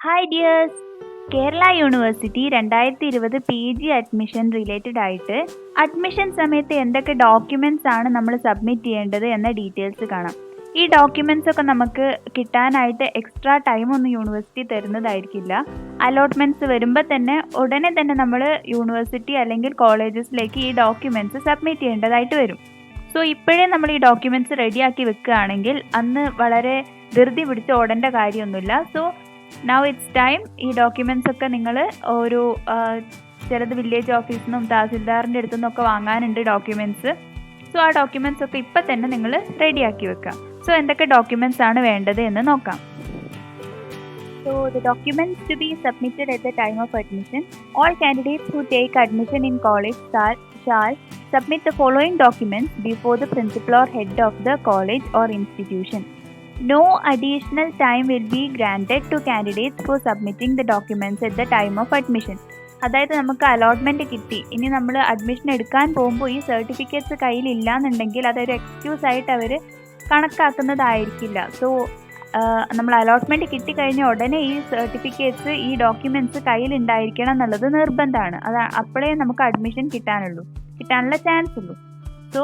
Hi dears, Kerala university 2020 PG admission related ആയിട്ട് admission സമയത്ത് എന്തൊക്കെ ഡോക്യുമെൻറ്റ്സ് ആണ് നമ്മൾ സബ്മിറ്റ് ചെയ്യേണ്ടത് എന്ന ഡീറ്റെയിൽസ് കാണാം. ഈ ഡോക്യുമെൻറ്റ്സ് ഒക്കെ നമുക്ക് കിട്ടാനായിട്ട് എക്സ്ട്രാ ടൈം ഒന്നും യൂണിവേഴ്സിറ്റി തരുന്നതായിരിക്കില്ല. അലോട്ട്മെൻറ്റ്സ് വരുമ്പോൾ തന്നെ ഉടനെ തന്നെ നമ്മൾ യൂണിവേഴ്സിറ്റി അല്ലെങ്കിൽ കോളേജസിലേക്ക് ഈ ഡോക്യുമെൻറ്റ്സ് സബ്മിറ്റ് ചെയ്യേണ്ടതായിട്ട് വരും. സോ ഇപ്പോഴേ നമ്മൾ ഈ ഡോക്യുമെൻറ്റ്സ് റെഡിയാക്കി വെക്കുകയാണെങ്കിൽ അന്ന് വളരെ ധൃതി പിടിച്ച് ഓടേണ്ട കാര്യമൊന്നുമില്ല. So now it's time. ഈ ഡോക്യുമെൻറ്റ്സ് ഒക്കെ നിങ്ങൾ ഒരു ചിലത് വില്ലേജ് ഓഫീസിൽ നിന്നും തഹസിൽദാറിൻ്റെ അടുത്തു നിന്നൊക്കെ വാങ്ങാനുണ്ട് ഡോക്യുമെൻറ്റ്സ്. സോ ആ ഡോക്യുമെൻറ്റ്സ് ഒക്കെ ഇപ്പം തന്നെ നിങ്ങൾ റെഡിയാക്കി വെക്കാം. സോ എന്തൊക്കെ ഡോക്യുമെൻറ്റ്സ് ആണ് വേണ്ടത് എന്ന് നോക്കാം. So the documents to be submitted at the time of admission. All candidates who take admission in college shall submit the following documents before the principal or head of the college or institution. No additional time will be granted to candidates for submitting the documents at the time of admission. അതായത് നമുക്ക് allotment കിട്ടി, ഇനി നമ്മൾ admission എടുക്കാൻ പോകുമ്പോൾ ഈ certificates കയ്യിലില്ല എന്നുണ്ടെങ്കിൽ അതൊരു എക്സ്ക്യൂസ് ആയിട്ട് അവർ കണക്കാക്കുന്നതായിരിക്കില്ല. സോ നമ്മൾ അലോട്ട്മെൻറ്റ് കിട്ടിക്കഴിഞ്ഞ ഉടനെ ഈ സർട്ടിഫിക്കറ്റ്സ്, ഈ ഡോക്യുമെൻറ്റ്സ് കയ്യിലുണ്ടായിരിക്കണം എന്നുള്ളത് നിർബന്ധമാണ്. അപ്പോഴേ നമുക്ക് അഡ്മിഷൻ കിട്ടാനുള്ള ചാൻസ് ഉള്ളൂ. So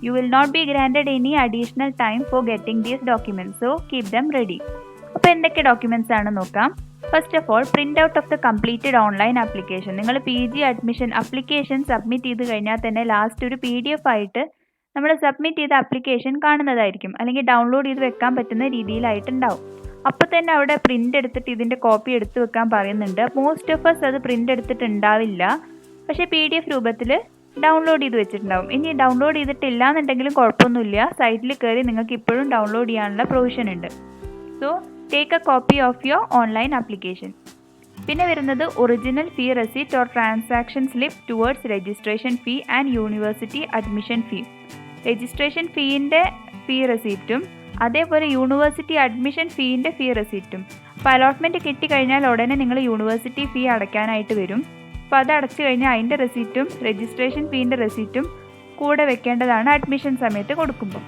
you will not be granted any additional time for getting these documents. So keep them ready. അപ്പോൾ എന്തൊക്കെ ഡോക്യുമെൻറ്റ്സ് ആണ് നോക്കാം. First of all, print out of the completed online application. നിങ്ങൾ PG അഡ്മിഷൻ അപ്ലിക്കേഷൻ സബ്മിറ്റ് ചെയ്ത് കഴിഞ്ഞാൽ തന്നെ last ഒരു PDF ആയിട്ട് നമ്മൾ സബ്മിറ്റ് ചെയ്ത ആപ്ലിക്കേഷൻ കാണുന്നതായിരിക്കും, അല്ലെങ്കിൽ ഡൗൺലോഡ് ചെയ്ത് വെക്കാൻ പറ്റുന്ന രീതിയിലായിട്ടുണ്ടാവും. അപ്പോൾ തന്നെ അവിടെ പ്രിൻ്റ് എടുത്തിട്ട് ഇതിൻ്റെ കോപ്പി എടുത്ത് വെക്കാൻ പറയുന്നുണ്ട്. മോസ്റ്റ് ഓഫ് us അത് പ്രിൻ്റ് എടുത്തിട്ടുണ്ടാവില്ല, പക്ഷേ PDF രൂപത്തിൽ ഡൗൺലോഡ് ചെയ്ത് വെച്ചിട്ടുണ്ടാവും. ഇനി ഡൗൺലോഡ് ചെയ്തിട്ടില്ല എന്നുണ്ടെങ്കിലും കുഴപ്പമൊന്നുമില്ല, സൈറ്റിൽ കയറി നിങ്ങൾക്ക് ഇപ്പോഴും ഡൗൺലോഡ് ചെയ്യാനുള്ള പ്രൊവിഷൻ ഉണ്ട്. So take a copy of your online application. പിന്നെ വരുന്നത് original fee receipt or transaction slip towards registration fee and university admission fee. Registration ഫീൻ്റെ ഫീ റെസിപ്റ്റും അതേപോലെ യൂണിവേഴ്സിറ്റി അഡ്മിഷൻ ഫീൻ്റെ ഫീ റെസിപ്റ്റും. അപ്പോൾ അലോട്ട്മെൻറ്റ് കിട്ടിക്കഴിഞ്ഞാൽ ഉടനെ നിങ്ങൾ യൂണിവേഴ്സിറ്റി ഫീ അടയ്ക്കാനായിട്ട് വരും. അപ്പോൾ അത് അടച്ചു കഴിഞ്ഞാൽ അതിൻ്റെ റെസിപ്റ്റും രജിസ്ട്രേഷൻ ഫീൻ്റെ റെസിപ്റ്റും കൂടെ വെക്കേണ്ടതാണ് അഡ്മിഷൻ സമയത്ത് കൊടുക്കുമ്പോൾ.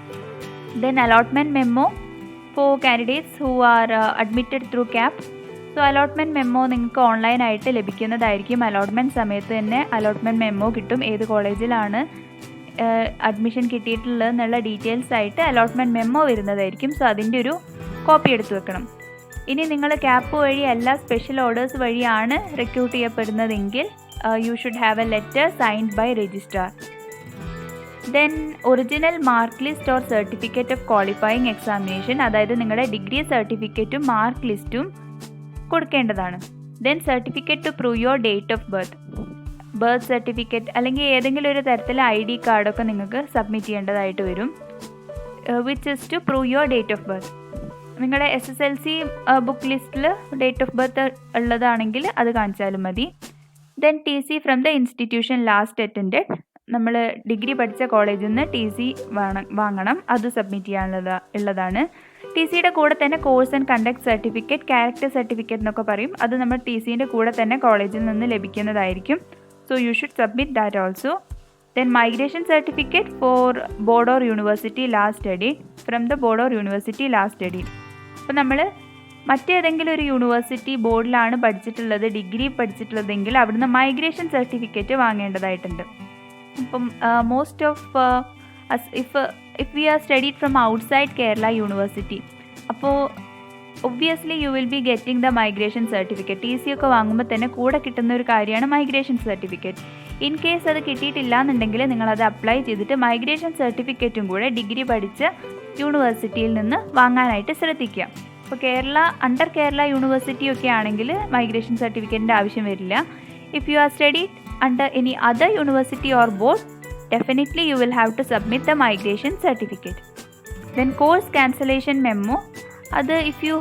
Then allotment memo four candidates who are admitted through cap. So allotment memo നിങ്ങൾക്ക് ഓൺലൈനായിട്ട് ലഭിക്കുന്നതായിരിക്കും. അലോട്ട്മെൻറ്റ് സമയത്ത് തന്നെ അലോട്ട്മെൻറ്റ് മെമ്മോ കിട്ടും. ഏത് കോളേജിലാണ് അഡ്മിഷൻ കിട്ടിയിട്ടുള്ളത് എന്നുള്ള ഡീറ്റെയിൽസ് ആയിട്ട് അലോട്ട്മെൻറ്റ് മെമ്മോ വരുന്നതായിരിക്കും. സോ അതിൻ്റെ ഒരു കോപ്പി എടുത്ത് വെക്കണം. ഇനി നിങ്ങൾ ക്യാപ്പ് വഴി അല്ല സ്പെഷ്യൽ ഓർഡേഴ്സ് വഴിയാണ് റിക്രൂട്ട് ചെയ്യപ്പെടുന്നതെങ്കിൽ you should have a letter signed by registrar. Then original mark list or certificate of qualifying examination, അതായത് നിങ്ങളുടെ ഡിഗ്രി സർട്ടിഫിക്കറ്റും മാർക്ക് ലിസ്റ്റും കൊടുക്കേണ്ടതാണ്. Then certificate to prove your date of birth certificate അല്ലെങ്കിൽ ഏതെങ്കിലും ഒരു തരത്തിലെ ID കാർഡൊക്കെ നിങ്ങൾക്ക് സബ്മിറ്റ് ചെയ്യേണ്ടതായിട്ട് വരും, which is to prove your date of birth. നിങ്ങളുടെ SSLC ബുക്ക് ലിസ്റ്റിൽ ഡേറ്റ് ഓഫ് ബർത്ത് ഉള്ളതാണെങ്കിൽ അത് കാണിച്ചാലും മതി. Then TC from the institution last attended. നമ്മൾ ഡിഗ്രി പഠിച്ച കോളേജിൽ നിന്ന് TC വാങ്ങണം, അത് സബ്മിറ്റ് ചെയ്യാനുള്ളതാണ്. TCയുടെ കൂടെ തന്നെ course and conduct certificate, character certificate എന്നൊക്കെ പറയും, അത് നമ്മൾ TCൻ്റെ കൂടെ തന്നെ കോളേജിൽ നിന്ന് ലഭിക്കുന്നതായിരിക്കും. So you should submit that also. Then migration certificate for board or university last study from the board or university last study. അപ്പോൾ നമ്മൾ മറ്റേതെങ്കിലും ഒരു യൂണിവേഴ്സിറ്റി ബോർഡിലാണ് പഠിച്ചിട്ടുള്ളത്, ഡിഗ്രി പഠിച്ചിട്ടുള്ളതെങ്കിൽ അവിടുന്ന് മൈഗ്രേഷൻ സർട്ടിഫിക്കറ്റ് വാങ്ങേണ്ടതായിട്ടുണ്ട്. അപ്പം most of if we are studied from outside Kerala university, അപ്പോൾ obviously you will be getting the migration certificate. TC ഒക്കെ വാങ്ങുമ്പോൾ തന്നെ കൂടെ കിട്ടുന്ന ഒരു കാര്യമാണ് മൈഗ്രേഷൻ സർട്ടിഫിക്കറ്റ്. ഇൻ കേസ് അത് കിട്ടിയിട്ടില്ല എന്നുണ്ടെങ്കിൽ നിങ്ങളത് അപ്ലൈ ചെയ്തിട്ട് മൈഗ്രേഷൻ സർട്ടിഫിക്കറ്റും കൂടെ ഡിഗ്രി പഠിച്ച യൂണിവേഴ്സിറ്റിയിൽ നിന്ന് വാങ്ങാനായിട്ട് ശ്രദ്ധിക്കുക. ഇപ്പോൾ അണ്ടർ കേരള യൂണിവേഴ്സിറ്റി ഒക്കെ ആണെങ്കിൽ മൈഗ്രേഷൻ സർട്ടിഫിക്കറ്റിൻ്റെ ആവശ്യം വരില്ല. If you are studied under any other university or board, definitely you will have to submit the migration certificate. Then course cancellation memo, അത് if you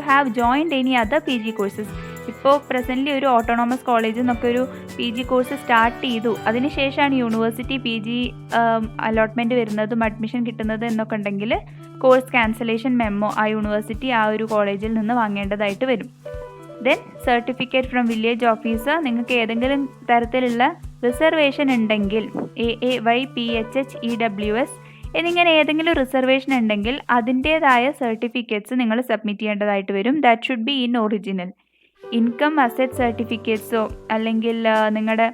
have joined any other PG courses. ഇപ്പോൾ presently ഒരു autonomous കോളേജിൽ നിന്നൊക്കെ ഒരു PG course start ചെയ്തു, അതിനുശേഷമാണ് university PG allotment വരുന്നതും admission കിട്ടുന്നത് എന്നൊക്കെ ഉണ്ടെങ്കിൽ കോഴ്സ് ക്യാൻസലേഷൻ മെമ്മോ ആ യൂണിവേഴ്സിറ്റി ആ ഒരു കോളേജിൽ നിന്ന് വാങ്ങേണ്ടതായിട്ട് വരും. Then certificate from village officer. നിങ്ങൾക്ക് ഏതെങ്കിലും തരത്തിലുള്ള റിസർവേഷൻ ഉണ്ടെങ്കിൽ AAY PHH EWS എന്നിങ്ങനെ ഏതെങ്കിലും റിസർവേഷൻ ഉണ്ടെങ്കിൽ അതിൻ്റേതായ സർട്ടിഫിക്കറ്റ്സ് നിങ്ങൾ സബ്മിറ്റ് ചെയ്യേണ്ടതായിട്ട് വരും. That should be in original. Income asset സർട്ടിഫിക്കറ്റ്സോ അല്ലെങ്കിൽ നിങ്ങളുടെ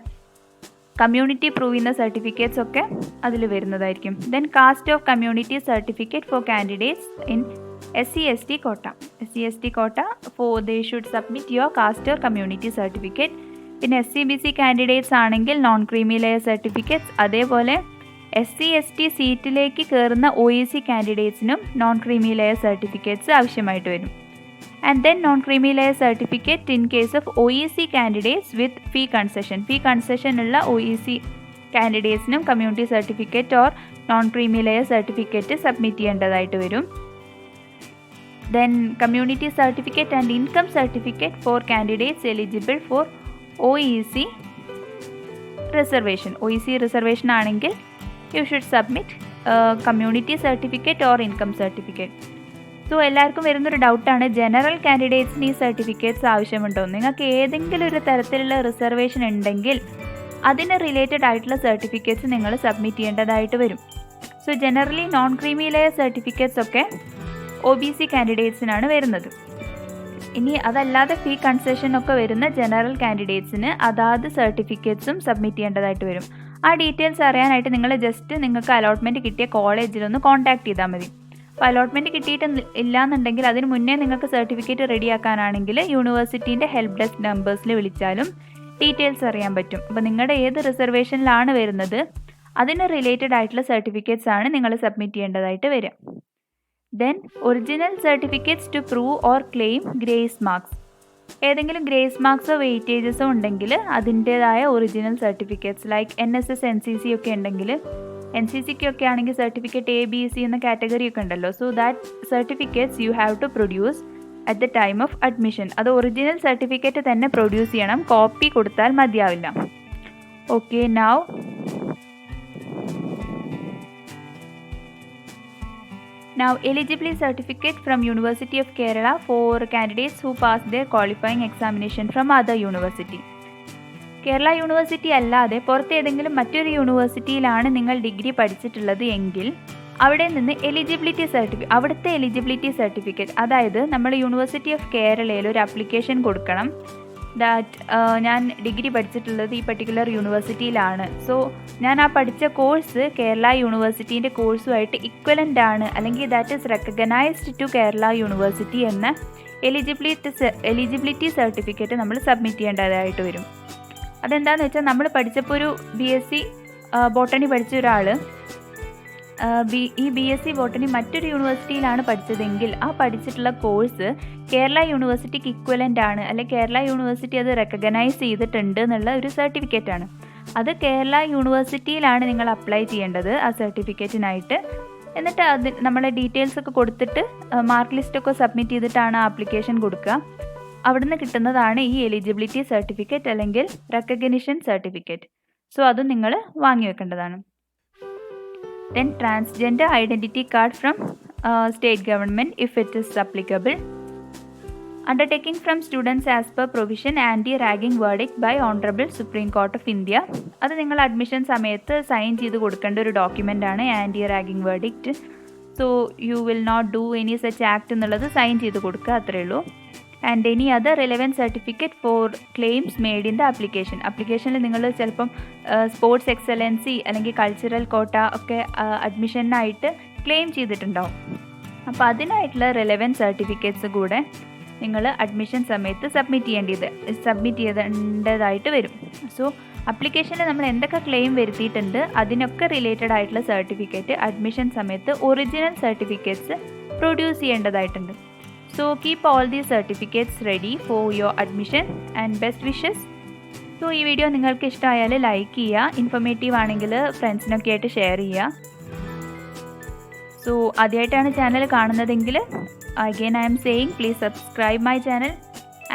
കമ്മ്യൂണിറ്റി പ്രൂവ് ചെയ്യുന്ന സർട്ടിഫിക്കറ്റ്സ് ഒക്കെ അതിൽ വരുന്നതായിരിക്കും. Then caste of community certificate for candidates in SC/ST quota. SC/ST quota for they should submit your caste or community certificate. പിന്നെ SC/BC candidates ആണെങ്കിൽ non creamy layer certificates, അതേപോലെ SC/ST സീറ്റിലേക്ക് കയറുന്ന OEC കാൻഡിഡേറ്റ്സിനും നോൺ ക്രീമി ലെയർ സർട്ടിഫിക്കറ്റ്സ് ആവശ്യമായിട്ട് വരും. And then non creamy layer certificate in case of OEC candidates with fee concession ഉള്ള OEC കാൻഡിഡേറ്റ്സിനും community certificate or non creamy layer certificate submit ചെയ്യേണ്ടതായിട്ട് വരും. Then community certificate and income certificate for candidates eligible for OEC reservation. OEC reservation ആണെങ്കിൽ you should submit community certificate or income certificate. So എല്ലാവർക്കും വരുന്നൊരു ഡൗട്ടാണ്, general കാൻഡിഡേറ്റ്സിന് ഈ certificates ആവശ്യമുണ്ടോ? നിങ്ങൾക്ക് ഏതെങ്കിലും ഒരു തരത്തിലുള്ള റിസർവേഷൻ ഉണ്ടെങ്കിൽ അതിന് റിലേറ്റഡ് ആയിട്ടുള്ള സർട്ടിഫിക്കറ്റ്സ് നിങ്ങൾ സബ്മിറ്റ് ചെയ്യേണ്ടതായിട്ട് വരും. So generally non creamy layer certificates ഒക്കെ OBC കാൻഡിഡേറ്റ്സിനാണ് വരുന്നത്. ഇനി അതല്ലാതെ ഫീ കൺസെഷൻ ഒക്കെ വരുന്ന ജനറൽ കാൻഡിഡേറ്റ്സിന് അതാത് സർട്ടിഫിക്കറ്റ്സും സബ്മിറ്റ് ചെയ്യേണ്ടതായിട്ട് വരും. ആ ഡീറ്റെയിൽസ് അറിയാനായിട്ട് നിങ്ങൾ ജസ്റ്റ് നിങ്ങൾക്ക് അലോട്ട്മെൻറ്റ് കിട്ടിയ കോളേജിലൊന്ന് കോൺടാക്ട് ചെയ്താൽ മതി. അപ്പോൾ അലോട്ട്മെൻറ്റ് കിട്ടിയിട്ട് ഇല്ലാന്നുണ്ടെങ്കിൽ അതിന് മുന്നേ നിങ്ങൾക്ക് സർട്ടിഫിക്കറ്റ് റെഡിയാക്കാനാണെങ്കിൽ യൂണിവേഴ്സിറ്റീൻ്റെ ഹെൽപ്പ് ഡെസ്ക് നമ്പേഴ്സിൽ വിളിച്ചാലും ഡീറ്റെയിൽസ് അറിയാൻ പറ്റും. അപ്പോൾ നിങ്ങളുടെ ഏത് റിസർവേഷനിലാണ് വരുന്നത് അതിന് റിലേറ്റഡ് ആയിട്ടുള്ള സർട്ടിഫിക്കറ്റ്സ് ആണ് നിങ്ങൾ സബ്മിറ്റ് ചെയ്യേണ്ടതായിട്ട് വരിക. Then original certificates to prove or claim grace marks. ഏതെങ്കിലും ഗ്രേസ് മാർക്സോ വെയിറ്റേജസോ ഉണ്ടെങ്കിൽ അതിൻ്റേതായ original certificates like NSS NCC ഒക്കെ ഉണ്ടെങ്കിൽ NCCക്കൊക്കെ ആണെങ്കിൽ സർട്ടിഫിക്കറ്റ് ABC എന്ന കാറ്റഗറി ഒക്കെ ഉണ്ടല്ലോ. So that certificates you have to produce at the time of admission. അത് ഒറിജിനൽ സർട്ടിഫിക്കറ്റ് തന്നെ പ്രൊഡ്യൂസ് ചെയ്യണം, കോപ്പി കൊടുത്താൽ മതിയാവില്ല. Okay, Now eligibility certificate from University of Kerala for candidates who pass their qualifying examination from other university. Kerala university അല്ലാതെ പുറത്തേതെങ്കിലും മറ്റൊരു യൂണിവേഴ്സിറ്റിയിലാണ് നിങ്ങൾ degree പഠിച്ചിട്ടുള്ളത് എങ്കിൽ അവിടെ നിന്ന് അവിടുത്തെ എലിജിബിലിറ്റി സർട്ടിഫിക്കറ്റ്, അതായത് നമ്മൾ യൂണിവേഴ്സിറ്റി ഓഫ് കേരളയിൽ ഒരു ആപ്ലിക്കേഷൻ കൊടുക്കണം. ദാറ്റ് ഞാൻ ഡിഗ്രി പഠിച്ചിട്ടുള്ളത് ഈ പർട്ടിക്കുലർ യൂണിവേഴ്സിറ്റിയിലാണ്. സോ ഞാൻ ആ പഠിച്ച കോഴ്സ് കേരള യൂണിവേഴ്സിറ്റീൻ്റെ കോഴ്സുമായിട്ട് ഇക്വലൻ്റ് ആണ്, അല്ലെങ്കിൽ that is recognised to Kerala university എന്ന എലിജിബിലിറ്റി സർട്ടിഫിക്കറ്റ് നമ്മൾ സബ്മിറ്റ് ചെയ്യേണ്ടതായിട്ട് വരും. അതെന്താണെന്ന് വെച്ചാൽ നമ്മൾ പഠിച്ചപ്പോൾ ഒരു BSc ബോട്ടണി പഠിച്ച ഒരാൾ ഈ BSc ബോട്ടണി മറ്റൊരു യൂണിവേഴ്സിറ്റിയിലാണ് പഠിച്ചതെങ്കിൽ ആ പഠിച്ചിട്ടുള്ള കോഴ്സ് കേരള യൂണിവേഴ്സിറ്റിക്ക് ഇക്വലൻ്റ് ആണ്, അല്ലെങ്കിൽ കേരള യൂണിവേഴ്സിറ്റി അത് റെക്കഗ്നൈസ് ചെയ്തിട്ടുണ്ട് എന്നുള്ള ഒരു സർട്ടിഫിക്കറ്റാണ്. അത് കേരള യൂണിവേഴ്സിറ്റിയിലാണ് നിങ്ങൾ അപ്ലൈ ചെയ്യേണ്ടത് ആ സർട്ടിഫിക്കറ്റിനായിട്ട്. എന്നിട്ട് അത് നമ്മളെ ഡീറ്റെയിൽസ് ഒക്കെ കൊടുത്തിട്ട് മാർക്ക് ലിസ്റ്റൊക്കെ സബ്മിറ്റ് ചെയ്തിട്ടാണ് ആപ്ലിക്കേഷൻ കൊടുക്കുക. അവിടുന്ന് കിട്ടുന്നതാണ് ഈ എലിജിബിലിറ്റി സർട്ടിഫിക്കറ്റ് അല്ലെങ്കിൽ റെക്കഗ്നിഷൻ സർട്ടിഫിക്കറ്റ്. സോ അതും നിങ്ങൾ വാങ്ങി വെക്കേണ്ടതാണ്. Then transgender identity card from state government if it is applicable. Undertaking from students as per provision anti-ragging verdict by Honorable Supreme Court of India. അത് നിങ്ങൾ അഡ്മിഷൻ സമയത്ത് sign ചെയ്ത് കൊടുക്കേണ്ട ഒരു ഡോക്യുമെൻ്റ് ആണ് anti-ragging verdict. So you will not do any such act എന്നുള്ളത് sign ചെയ്ത് കൊടുക്കുക, അത്രയേ ഉള്ളൂ. And any other relevant certificate for claims made in the അപ്ലിക്കേഷനിൽ നിങ്ങൾ ചിലപ്പം സ്പോർട്സ് എക്സലൻസി അല്ലെങ്കിൽ കൾച്ചറൽ കോട്ട ഒക്കെ അഡ്മിഷനായിട്ട് ക്ലെയിം ചെയ്തിട്ടുണ്ടാവും. അപ്പോൾ അതിനായിട്ടുള്ള റിലവൻറ്റ് സർട്ടിഫിക്കറ്റ്സ് കൂടെ നിങ്ങൾ അഡ്മിഷൻ സമയത്ത് സബ്മിറ്റ് ചെയ്യേണ്ടതായിട്ട് വരും. സോ അപ്ലിക്കേഷനിൽ നമ്മൾ എന്തൊക്കെ ക്ലെയിം വരുത്തിയിട്ടുണ്ട് അതിനൊക്കെ റിലേറ്റഡ് ആയിട്ടുള്ള സർട്ടിഫിക്കറ്റ് അഡ്മിഷൻ സമയത്ത് ഒറിജിനൽ സർട്ടിഫിക്കറ്റ്സ് പ്രൊഡ്യൂസ് ചെയ്യേണ്ടതായിട്ടുണ്ട്. So keep all these certificates ready for your admission and best wishes. So ഈ വീഡിയോ നിങ്ങൾക്ക് ഇഷ്ടമായാൽ ലൈക്ക് ചെയ്യുക, ഇൻഫോർമേറ്റീവ് ആണെങ്കിൽ ഫ്രണ്ട്സിനൊക്കെ ആയിട്ട് ഷെയർ ചെയ്യുക. സോ ആദ്യമായിട്ടാണ് ചാനൽ കാണുന്നതെങ്കിൽ again I am saying please subscribe my channel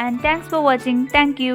and thanks for watching. Thank you.